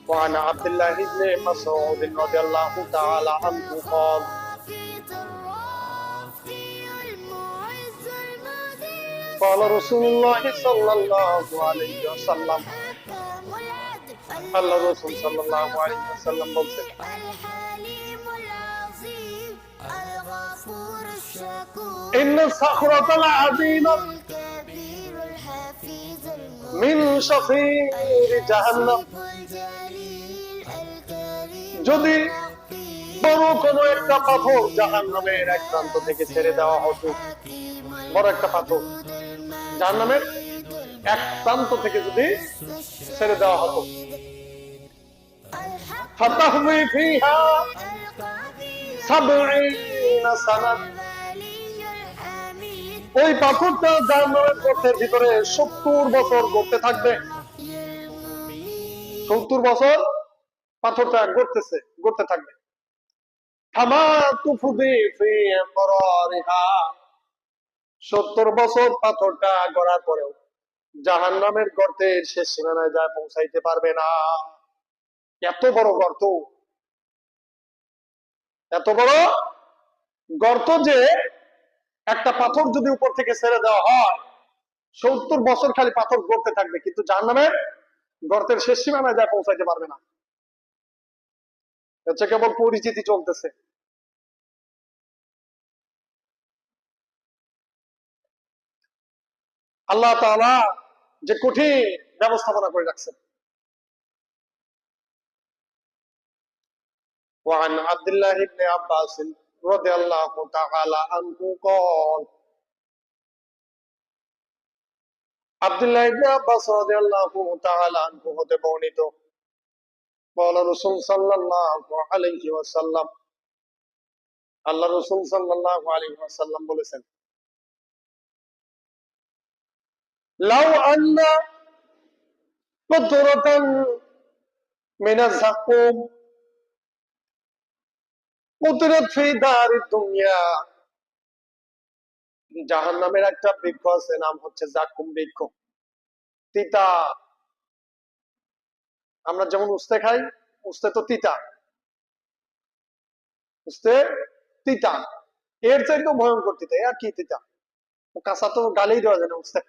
وعن عبد الله بن مسعود رضي الله تعالى عنه قال قال رسول الله صلى الله عليه وسلم আল্লাহ রাসূল সাল্লাল্লাহু আলাইহি ওয়াসাল্লাম বলেন ইন্না সাখরাতাল আযীমা মিন শাফীর জাহান্নাম যদি বড় কোনো একটা পাথর জাহান্নামের এক প্রান্ত থেকে ছেড়ে দেওয়া হতো, বড় একটা পাথর জাহান্নামের এক প্রান্ত থেকে যদি ছেড়ে দেওয়া হতো, ফাতাহমি ফিহা সাবঈনা সানাত, ওই পাথরটা জাহান্নামের গর্তের ভিতরে 70 বছর গড়তে থাকবে। 70 বছর পাথরটা গড়তে থাকবে। ফামা তুফদি ফি করারিহা, 70 বছর পাথরটা গড়ার পরেও জাহান্নামের গর্তের শেষ সীমানায় যায় পৌঁছাইতে পারবে না। এত বড় গর্ত, এত বড় গর্ত যে একটা পাথর যদি উপর থেকে ছেড়ে দেওয়া হয় 70 বছর খালি পাথর গড়তে থাকবে, কিন্তু জাহান্নামের গর্তের শেষ সীমানায় যায় পৌঁছাইতে পারবে না। হচ্ছে কেবল পরিচিতি চলতেছে। আল্লাহ তাআলা যে কঠিন ব্যবস্থাপনা করে রাখছেন। وعن عبد الله بن عباس رضي الله تعالى عنه قال আব্দুল্লাহ ইবনে আব্বাস রাদিয়াল্লাহু তাআলা আনহু হতে বর্ণিত, قال রাসূল সাল্লাল্লাহু আলাইহি ওয়াসাল্লাম, আল্লাহ রাসূল সাল্লাল্লাহু আলাইহি ওয়াসাল্লাম বলেছেন, লাউ আন্না কুদরাতান মিনাজ যাকুম কুদরাত ফি দারিদ দুনিয়া, জাহান্নামের একটা বৃক্ষ আছে, নাম হচ্ছে যাকুম বৃক্ষ। তিতা, আমরা যেমন উস্তে খাই, উস্তে তো তিতা, উস্তে তিতা, এর চাইতেও ভয়ঙ্কর তিতা। আর কি তিতা, কাঁচা তো গালেই দেওয়া যায় না। উস্তে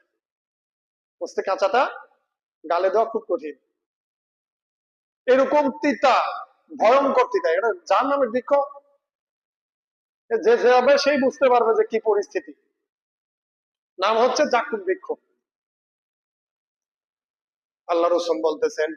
উস্তে কাঁচাটা গালে দেওয়া খুব কঠিন। এরকম তিতা, ভয়ঙ্কর তিতা, এটা জাহান্নামের বৃক্ষ। যে যাবে সেই বুঝতে পারবে যে কি পরিস্থিতি। নাম হচ্ছে যাকুম বৃক্ষ। আল্লাহ রাসূল বলতেছেন,